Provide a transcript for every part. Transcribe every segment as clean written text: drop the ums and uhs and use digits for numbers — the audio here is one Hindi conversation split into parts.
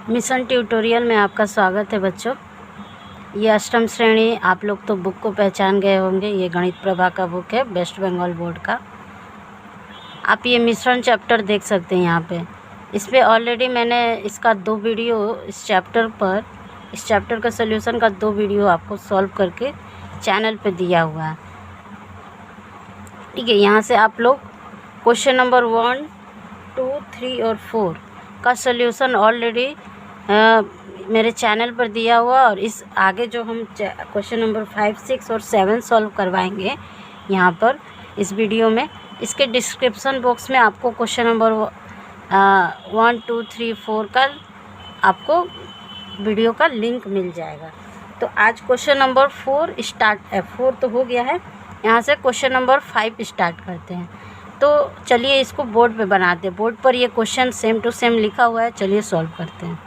मिशन ट्यूटोरियल में आपका स्वागत है बच्चों। ये अष्टम श्रेणी, आप लोग तो बुक को पहचान गए होंगे। ये गणित प्रभा का बुक है, वेस्ट बंगाल बोर्ड का। आप ये मिश्रण चैप्टर देख सकते हैं यहाँ पे। इस पर ऑलरेडी मैंने इसका 2 वीडियो इस चैप्टर का सॉल्यूशन का 2 वीडियो आपको सॉल्व करके चैनल पे दिया हुआ है। ठीक है, यहाँ से आप लोग क्वेश्चन नंबर 1, 2, 3 और 4 का सॉल्यूशन ऑलरेडी मेरे चैनल पर दिया हुआ। और इस आगे जो हम क्वेश्चन नंबर 5, 6 और 7 सॉल्व करवाएंगे यहाँ पर इस वीडियो में, इसके डिस्क्रिप्शन बॉक्स में आपको क्वेश्चन नंबर 1, 2, 3, 4 का आपको वीडियो का लिंक मिल जाएगा। तो आज क्वेश्चन नंबर 4 तो हो गया है। यहाँ से क्वेश्चन नंबर 5 स्टार्ट करते हैं। तो चलिए इसको बोर्ड पे बनाते हैं। बोर्ड पर ये क्वेश्चन सेम टू सेम लिखा हुआ है, चलिए सॉल्व करते हैं।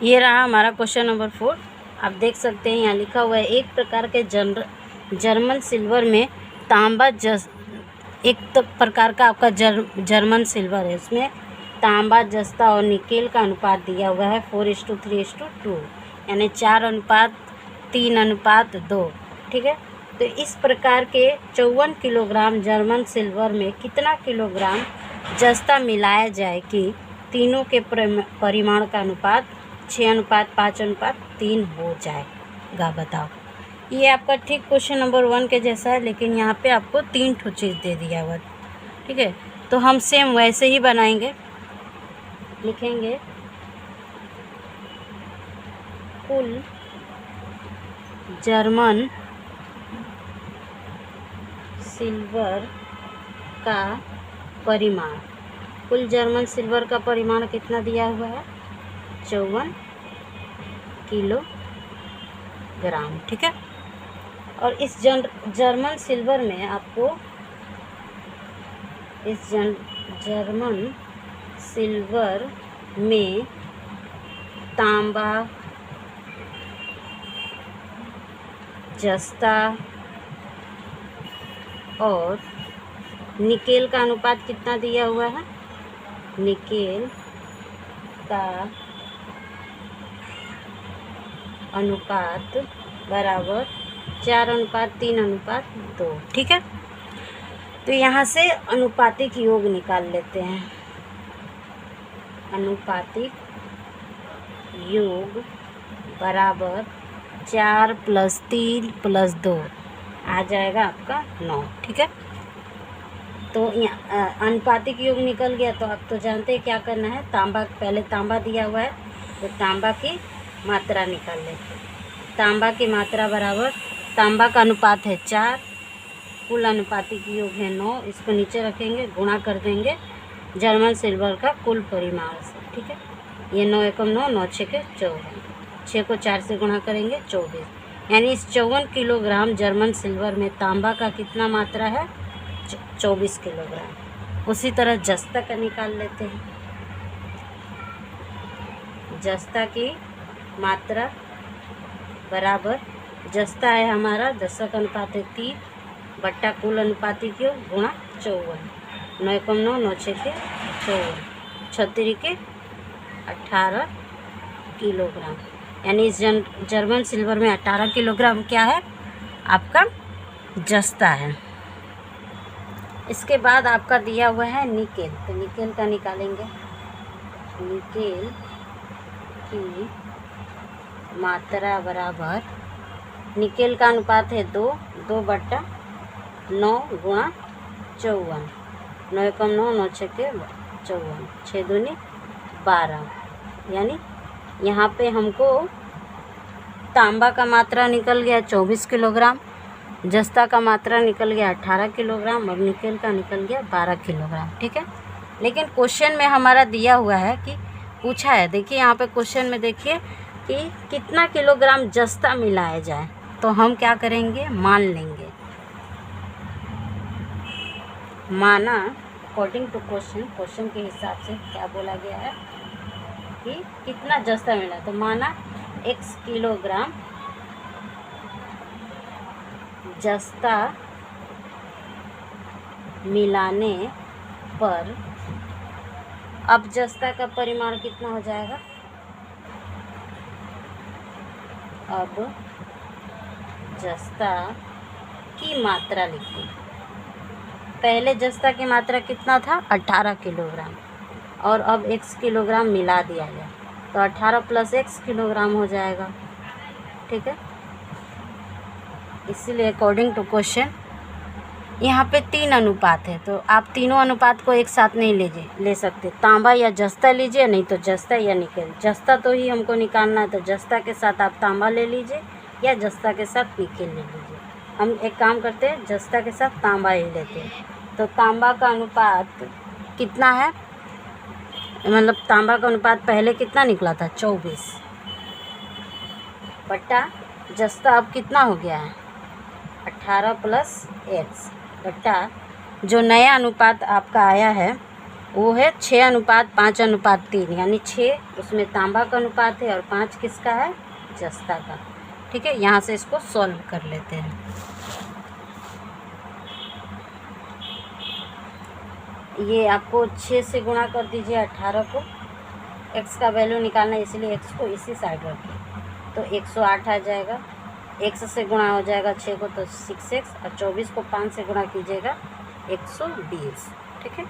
ये रहा हमारा क्वेश्चन नंबर 4। आप देख सकते हैं यहाँ लिखा हुआ है, एक प्रकार के जर्मन सिल्वर में तांबा एक तो प्रकार का आपका जर्मन सिल्वर है, उसमें तांबा, जस्ता और निकेल का अनुपात दिया हुआ है 4:3:2, यानी 4:3:2। ठीक है, तो इस प्रकार के 54 किलोग्राम जर्मन सिल्वर में कितना किलोग्राम जस्ता मिलाया जाए कि तीनों के परिमाण का अनुपात 6:5:3 हो जाएगा, बताओ। ये आपका ठीक क्वेश्चन नंबर 1 के जैसा है, लेकिन यहाँ पे आपको 3 ठो चीज़ दे दिया हुआ। ठीक है, तो हम सेम वैसे ही बनाएंगे। लिखेंगे कुल जर्मन सिल्वर का परिमाण। कुल जर्मन सिल्वर का परिमाण कितना दिया हुआ है? 54 किलोग्राम। ठीक है, और इस जर्मन सिल्वर में आपको इस जर्मन सिल्वर में तांबा, जस्ता और निकेल का अनुपात कितना दिया हुआ है? निकेल का अनुपात बराबर 4:3:2। ठीक है, तो यहाँ से अनुपातिक योग निकाल लेते हैं। अनुपातिक योग बराबर 4 + 3 + 2 आ जाएगा आपका 9। ठीक है, तो यहाँ अनुपातिक योग निकल गया। तो आप तो जानते हैं क्या करना है। तांबा, पहले तांबा दिया हुआ है तो तांबा की मात्रा निकाल लेते हैं। तांबा की मात्रा बराबर, तांबा का अनुपात है 4, कुल अनुपातिक योग है 9। इसको नीचे रखेंगे, गुणा कर देंगे जर्मन सिल्वर का कुल परिमाण से। ठीक है, ये 9 × 9, 9 × 6 = 24, 6 को 4 से गुणा करेंगे 24, यानी इस 54 किलोग्राम जर्मन सिल्वर में तांबा का कितना मात्रा है? 24 किलोग्राम। उसी तरह जस्ता का निकाल लेते हैं। जस्ता की मात्रा बराबर, जस्ता है हमारा, जस्ता का अनुपात है 3 बट्टा कुल अनुपातिक योग गुणा 54, 9 × 9, 9 × 6 = 54, 36 के 18 किलोग्राम, यानी इस जर्मन सिल्वर में 18 किलोग्राम क्या है? आपका जस्ता है। इसके बाद आपका दिया हुआ है निकेल, तो निकेल का निकालेंगे। निकेल की मात्रा बराबर, निकेल का अनुपात है 2, 2/9 गुणा 54, 9 × 9, 9 × 6 = 54, 6 दूनी 12, यानी यहाँ पे हमको तांबा का मात्रा निकल गया 24 किलोग्राम, जस्ता का मात्रा निकल गया 18 किलोग्राम और निकेल का निकल गया 12 किलोग्राम। ठीक है, लेकिन क्वेश्चन में हमारा दिया हुआ है कि पूछा है, देखिए यहाँ पे क्वेश्चन में देखिए कि कितना किलोग्राम जस्ता मिलाया जाए। तो हम क्या करेंगे? मान लेंगे। माना अकॉर्डिंग टू क्वेश्चन के हिसाब से क्या बोला गया है कि कितना जस्ता मिला, तो माना x किलोग्राम जस्ता मिलाने पर अब जस्ता का परिमाण कितना हो जाएगा? अब जस्ता की मात्रा लिखिए। पहले जस्ता की मात्रा कितना था? 18 किलोग्राम, और अब x किलोग्राम मिला दिया गया तो 18 + x किलोग्राम हो जाएगा। ठीक है, इसीलिए अकॉर्डिंग टू क्वेश्चन यहाँ पे 3 अनुपात है, तो आप तीनों अनुपात को एक साथ नहीं ले सकते। तांबा या जस्ता लीजिए, नहीं तो जस्ता या निकेल। जस्ता तो ही हमको निकालना है, तो जस्ता के साथ आप तांबा ले लीजिए या जस्ता के साथ निकेल ले लीजिए। हम एक काम करते हैं, जस्ता के साथ तांबा ही लेते हैं। तो तांबा का अनुपात कितना है? मतलब तांबा का अनुपात पहले कितना निकला था? 24 बट्टा जस्ता अब कितना हो गया है? 18 + x बट्टा जो नया अनुपात आपका आया है वो है 6:5:3, यानी 6 उसमें तांबा का अनुपात है और 5 किसका है? जस्ता का। ठीक है, यहाँ से इसको सॉल्व कर लेते हैं। ये आपको 6 से गुणा कर दीजिए 18 को, x का वैल्यू निकालना है इसलिए x को इसी साइड रखिए, तो 108 आ जाएगा। x से गुणा हो जाएगा 6 को तो 6x, और 24 को 5 से गुणा कीजिएगा 120। ठीक है,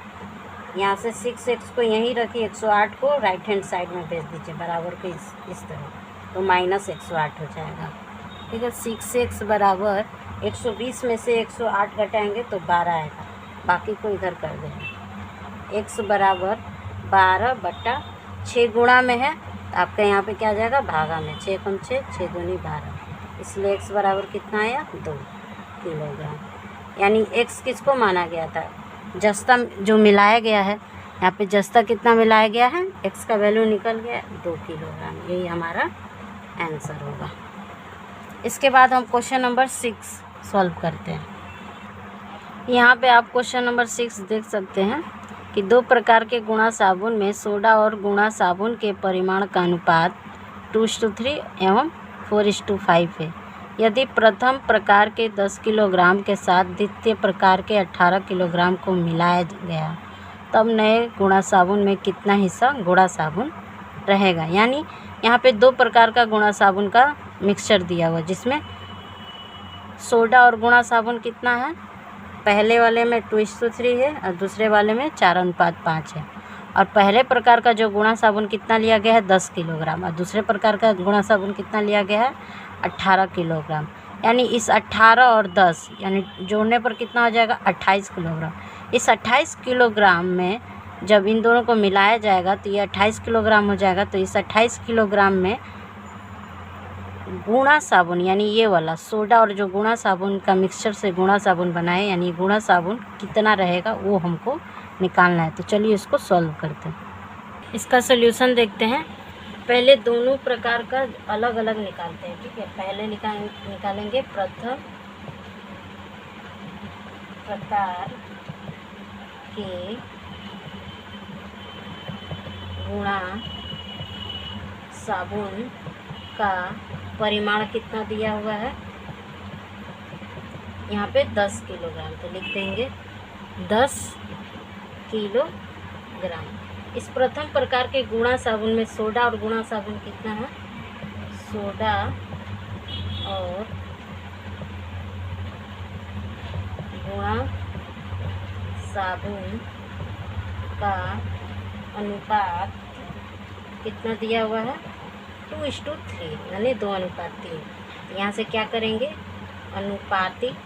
यहाँ से 6x को यहीं रखिए, 108 को राइट हैंड साइड में भेज दीजिए बराबर के इस तरह, तो -108 हो जाएगा। ठीक है, 6x बराबर 120 में से 108 घटाएंगे तो 12 आएगा, बाकी को इधर कर देंगे। x बराबर 12/6 गुणा में है, आपका यहाँ पे क्या आ जाएगा? भागा में। 6 × 6 6 दूनी 12, इसलिए x बराबर कितना आया? 2 किलोग्राम। यानी x किसको माना गया था? जस्ता जो मिलाया गया है, यहाँ पे जस्ता कितना मिलाया गया है? x का वैल्यू निकल गया 2 किलोग्राम। यही हमारा आंसर होगा। इसके बाद हम क्वेश्चन नंबर 6 सॉल्व करते हैं। यहाँ पे आप क्वेश्चन नंबर 6 देख सकते हैं कि 2 प्रकार के गुणा साबुन में सोडा और गुणा साबुन के परिमाण का अनुपात 2:3 एवं 4:5 है। यदि प्रथम प्रकार के 10 किलोग्राम के साथ द्वितीय प्रकार के 18 किलोग्राम को मिलाया गया, तब नए गुणा साबुन में कितना हिस्सा गुणा साबुन रहेगा? यानी यहाँ पे 2 प्रकार का गुणा साबुन का मिक्सचर दिया हुआ, जिसमें सोडा और गुणा साबुन कितना है? पहले वाले में 2:3 है और दूसरे वाले में 4:5 है। और पहले प्रकार का जो गुणा साबुन कितना लिया गया है? 10 किलोग्राम, और दूसरे प्रकार का गुणा साबुन कितना लिया गया है? 18 किलोग्राम। यानी इस 18 और 10 यानी जोड़ने पर कितना हो जाएगा? 28 किलोग्राम। इस 28 किलोग्राम में जब इन दोनों को मिलाया जाएगा तो ये 28 किलोग्राम हो जाएगा। तो इस 28 किलोग्राम में गुणा साबुन यानी ये वाला सोडा और जो गुणा साबुन का मिक्सचर से गुणा साबुन बनाए, यानी गुणा साबुन कितना रहेगा वो हमको निकालना है। तो चलिए इसको सॉल्व करते हैं। इसका सॉल्यूशन देखते हैं। पहले दोनों प्रकार का अलग अलग निकालते हैं। ठीक है, पहले निकालेंगे प्रथम प्रकार के गुणा साबुन का परिमाण कितना दिया हुआ है? यहाँ पे 10 किलोग्राम, तो लिख देंगे 10 किलोग्राम। इस प्रथम प्रकार के गुणा साबुन में सोडा और गुणा साबुन कितना है? सोडा और गुणा साबुन का अनुपात कितना दिया हुआ है? 2:3 यानी 2:3। यहाँ से क्या करेंगे? अनुपातिक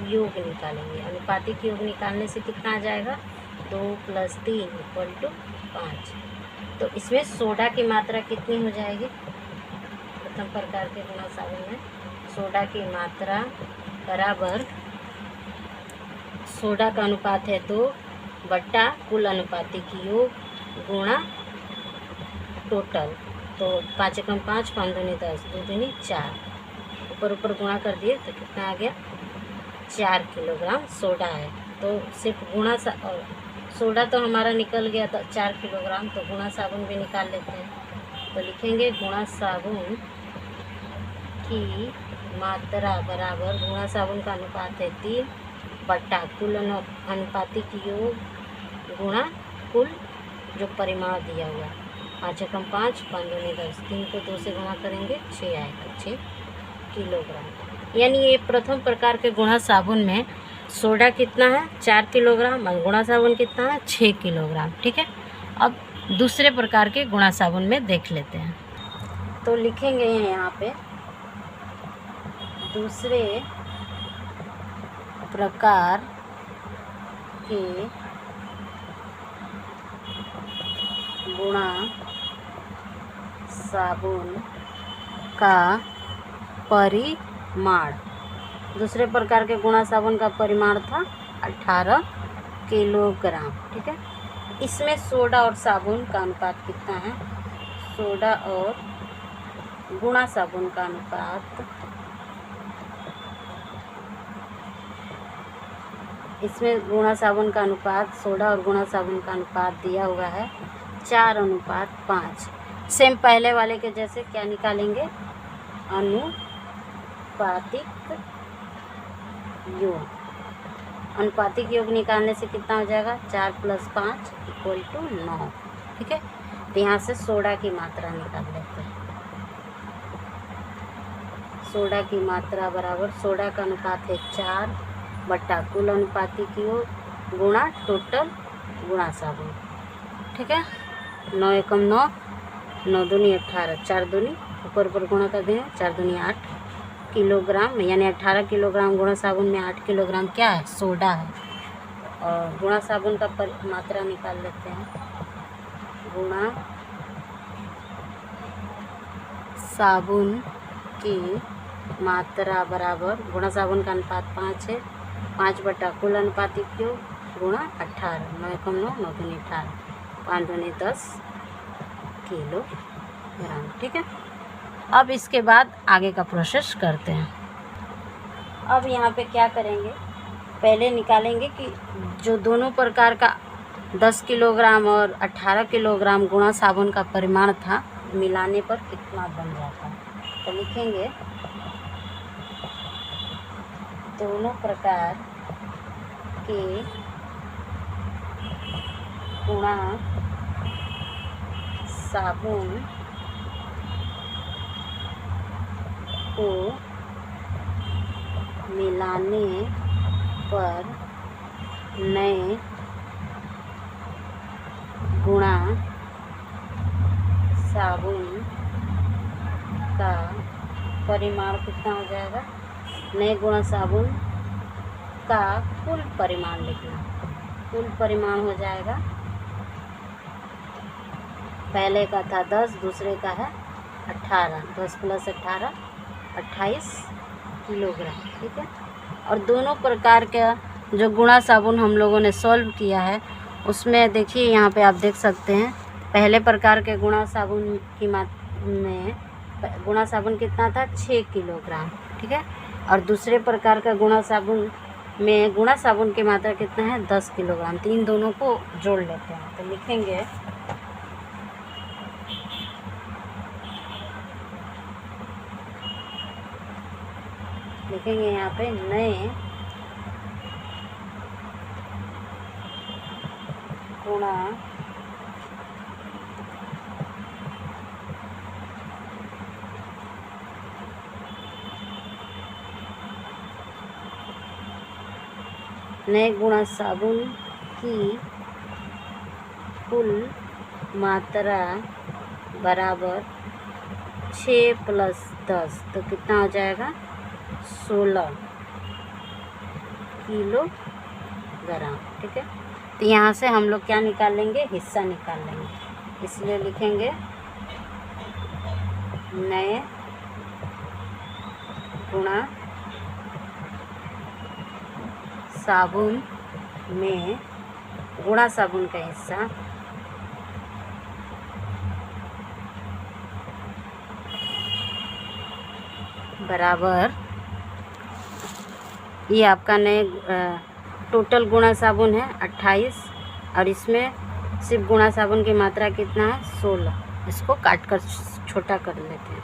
योग निकालेंगे। अनुपातिक योग निकालने से कितना आ जाएगा? 2 + 3 = 5। तो इसमें सोडा की मात्रा कितनी हो जाएगी? प्रथम प्रकार के गुणा साबुन में सोडा की मात्रा बराबर, सोडा का अनुपात है 2 बट्टा कुल अनुपातिक योग गुणा टोटल। तो 5 × 5 5 दूनी 10 2 दूनी 4, ऊपर ऊपर गुणा कर दिए तो कितना आ गया? 4 किलोग्राम सोडा है। तो सिर्फ गुणा सोडा तो हमारा निकल गया था 4 किलोग्राम, तो गुणा साबुन भी निकाल लेते हैं। तो लिखेंगे गुणा साबुन की मात्रा बराबर, गुणा साबुन का अनुपात है 3 बट्टा कुल अनुपातिक योग गुणा कुल जो परिमाण दिया हुआ है। 5 एकम 5, 5 दूनी 10, 3 को 2 से गुणा करेंगे 6 आएगा, 6 किलोग्राम। यानी ये प्रथम प्रकार के गुणा साबुन में सोडा कितना है 4 किलोग्राम और गुणा साबुन कितना है 6 किलोग्राम। ठीक है, अब दूसरे प्रकार के गुणा साबुन में देख लेते हैं। तो लिखेंगे यहाँ पे दूसरे प्रकार के गुणा साबुन का परिमाण। दूसरे प्रकार के गुणा साबुन का परिमाण था 18 किलोग्राम। ठीक है, इसमें सोडा और साबुन का अनुपात कितना है? सोडा और गुणा साबुन का अनुपात, इसमें गुणा साबुन का अनुपात, सोडा और गुणा साबुन का अनुपात दिया हुआ है 4:5। सेम पहले वाले के जैसे क्या निकालेंगे? अनुपातिक योग। अनुपातिक योग निकालने से कितना हो जाएगा? 4 + 5 = 9। ठीक है, तो यहाँ से सोडा की मात्रा निकाल लेते हैं। सोडा की मात्रा बराबर, सोडा का अनुपात है 4 बट्टा कुल अनुपातिक योग गुणा टोटल गुणा साबुन। ठीक है, 9 एकम 9, 9 दूनी 18, 4 दूनी ऊपर ऊपर गुणा कर दें, 4 दूनी 8 किलोग्राम, यानी 18 किलोग्राम गुणा साबुन में 8 किलोग्राम क्या है? सोडा है। और गुणा साबुन का मात्रा निकाल लेते हैं। गुणा साबुन की मात्रा बराबर, गुणा साबुन का अनुपात 5 है, 5 बटा कुल अनुपातिक योग गुणा 18, 9 एकम 9, 9 दूनी 18, 5 दूनी 10 किलोग्राम। ठीक है, अब इसके बाद आगे का प्रोसेस करते हैं। अब यहाँ पे क्या करेंगे? पहले निकालेंगे कि जो दोनों प्रकार का 10 किलोग्राम और 18 किलोग्राम गुणा साबुन का परिमाण था, मिलाने पर कितना बन जाता है। तो लिखेंगे दोनों प्रकार के गुणा साबुन को मिलाने पर नए गुणा साबुन का परिमाण कितना हो जाएगा? नए गुणा साबुन का कुल परिमाण लिखना। कुल परिमाण हो जाएगा, पहले का था 10, दूसरे का है 18, 10 + 18 28 किलोग्राम। ठीक है, और दोनों प्रकार का जो गुणा साबुन हम लोगों ने सॉल्व किया है, उसमें देखिए यहाँ पे आप देख सकते हैं, पहले प्रकार के गुणा साबुन की में गुणा साबुन कितना था? 6 किलोग्राम। ठीक है, और दूसरे प्रकार का गुणा साबुन में गुणा साबुन की मात्रा कितना है? 10 किलोग्राम। तो इन दोनों को जोड़ लेते हैं। तो लिखेंगे यहाँ पे नए गुणा नए गुणा साबुन की कुल मात्रा बराबर 6 + 10, तो कितना हो जाएगा? 16 किलोग्राम। ठीक है, तो यहाँ से हम लोग क्या निकाल लेंगे? हिस्सा निकाल लेंगे। इसलिए लिखेंगे नए गुणा साबुन में गुणा साबुन का हिस्सा बराबर, ये आपका नए टोटल गुणा साबुन है 28, और इसमें सिर्फ गुणा साबुन की मात्रा कितना है? 16। इसको काट कर छोटा कर लेते हैं,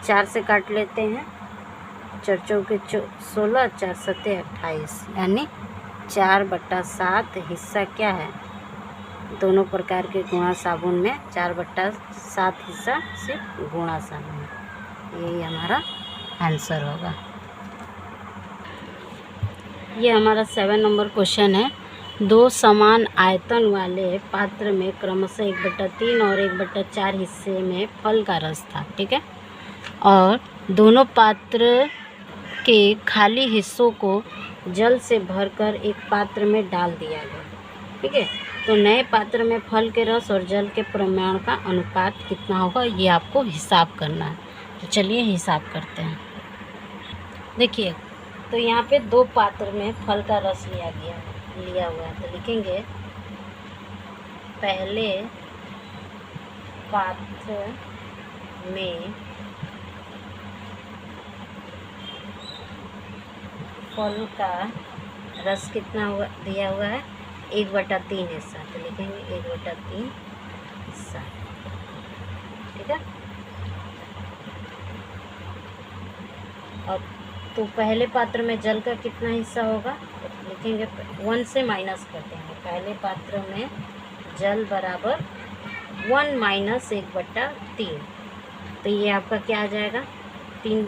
4 से काट लेते हैं, 4 चौके 16, 4 सत्ते 28, यानी 4/7 हिस्सा क्या है, दोनों प्रकार के गुणा साबुन में 4/7 हिस्सा सिर्फ गुणा साबुन। यही हमारा आंसर होगा। ये हमारा 7 नंबर क्वेश्चन है। 2 समान आयतन वाले पात्र में क्रमशः 1/3 और 1/4 हिस्से में फल का रस था, ठीक है, और दोनों पात्र के खाली हिस्सों को जल से भरकर एक पात्र में डाल दिया गया, ठीक है। तो नए पात्र में फल के रस और जल के परिमाण का अनुपात कितना होगा, ये आपको हिसाब करना है। तो चलिए हिसाब करते हैं। देखिए, तो यहाँ पे 2 पात्र में फल का रस लिया हुआ है। तो लिखेंगे पहले पात्र में फल का रस कितना दिया हुआ है, 1/3 हिस्सा। तो लिखेंगे 1/3 हिस्सा, ठीक है। और तो पहले पात्र में जल का कितना हिस्सा होगा, तो लिखेंगे 1 से माइनस कर देंगे। पहले पात्र में जल बराबर 1 - 1/3। तो ये आपका क्या आ जाएगा, 3,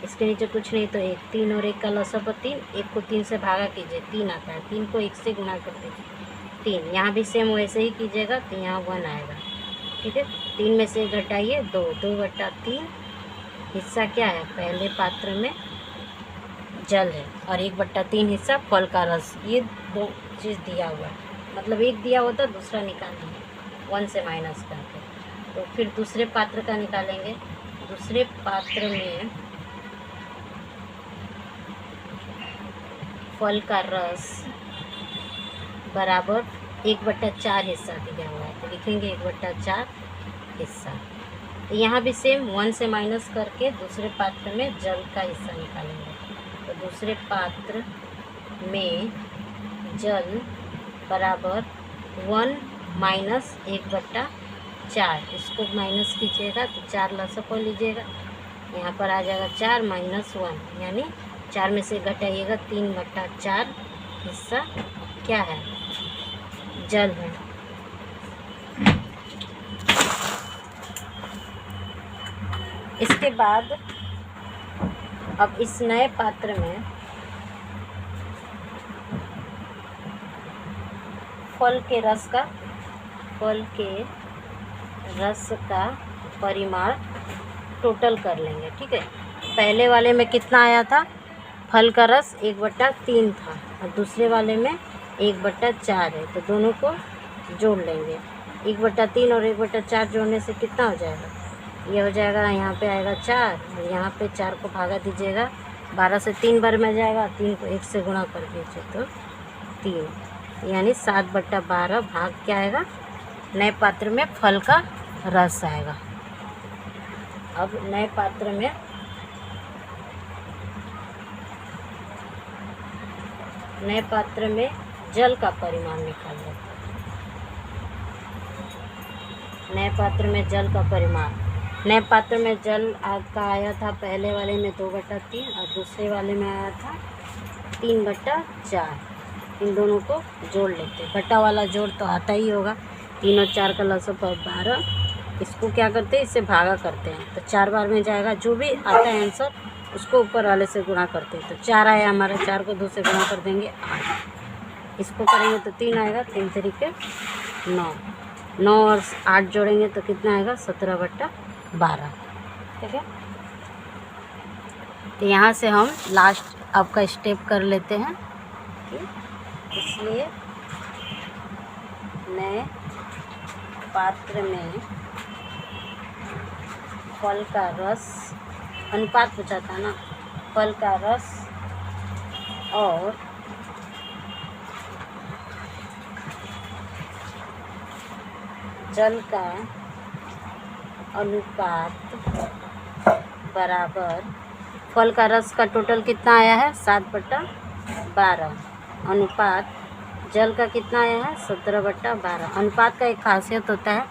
इसके नीचे कुछ नहीं तो 1, 3 और 1 का लसागु 3, 1 को 3 से भागा कीजिए, 3 आता है, 3 को 1 से गुणा कर दीजिए 3। यहाँ भी सेम वैसे ही कीजिएगा, तो यहाँ 1 आएगा, ठीक है। 3 में से 1 घटाइए 2, 2/3 हिस्सा क्या है, पहले पात्र में जल है, और 1/3 हिस्सा फल का रस। ये 2 चीज़ दिया हुआ है, मतलब एक दिया होता दूसरा निकालेंगे 1 से माइनस करके। तो फिर दूसरे पात्र का निकालेंगे। दूसरे पात्र में फल का रस बराबर 1/4 हिस्सा दिया हुआ है। तो लिखेंगे 1/4 हिस्सा। तो यहाँ भी सेम 1 से माइनस करके दूसरे पात्र में जल का हिस्सा निकालेंगे। तो दूसरे पात्र में जल बराबर 1 - 1/4, इसको माइनस कीजिएगा तो 4 लसागु लीजिएगा, यहाँ पर आ जाएगा 4 - 1, यानी 4 में से घटाइएगा 3/4 हिस्सा क्या है, जल है। इसके बाद अब इस नए पात्र में फल के रस का परिमाण टोटल कर लेंगे, ठीक है। पहले वाले में कितना आया था, फल का रस 1/3 था, और दूसरे वाले में 1/4 है। तो दोनों को जोड़ लेंगे। 1/3 और 1/4 जोड़ने से कितना हो जाएगा, ये हो जाएगा, यहाँ पे आएगा 4, और यहाँ पे 4 को भागा दीजिएगा, 12 से 3 बार में जाएगा, 3 को 1 से गुणा कर दीजिए तो 3, यानी 7/12 भाग क्या आएगा, नए पात्र में फल का रस आएगा। अब नए पात्र में जल का परिमाण निकाल लेते हैं। नए पात्र में जल का परिमाण, नए पात्र में जल आपका आया था पहले वाले में 2/3 और दूसरे वाले में आया था 3/4। इन दोनों को जोड़ लेते हैं। बटा वाला जोड़ तो आता ही होगा, 3 और 4 का लसागु 12। इसको क्या करते हैं, इससे भागा करते हैं, तो 4 बार में जाएगा। जो भी आता है आंसर उसको ऊपर वाले से गुणा करते हैं। तो 4 आया हमारा, 4 को 2 से गुणा कर देंगे 8। इसको करेंगे तो 3 आएगा, 3 तरीके 9, 9 और 8 जोड़ेंगे तो कितना आएगा, 17/12, ठीक है। तो यहाँ से हम लास्ट आपका स्टेप कर लेते हैं। इसलिए नए पात्र में फल का रस, अनुपात पूछा था ना, फल का रस और जल का अनुपात बराबर, फल का रस का टोटल कितना आया है, 7/12, अनुपात जल का कितना आया है, 17/12। अनुपात का एक खासियत होता है,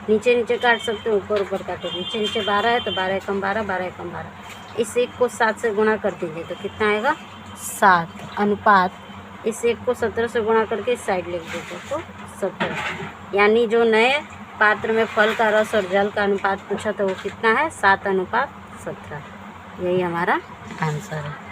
नीचे नीचे काट सकते हो, ऊपर ऊपर काटो। नीचे नीचे 12 है तो 12 एकम 12, 12 एकम 12। इस 1 को 7 से गुणा कर दीजिए तो कितना आएगा, 7। अनुपात इस 1 को 17 से गुणा करके इस साइड लिख देते तो 17। यानी जो नए पात्र में फल का रस और जल का अनुपात पूछा था वो कितना है? 7:17। यही हमारा आंसर है।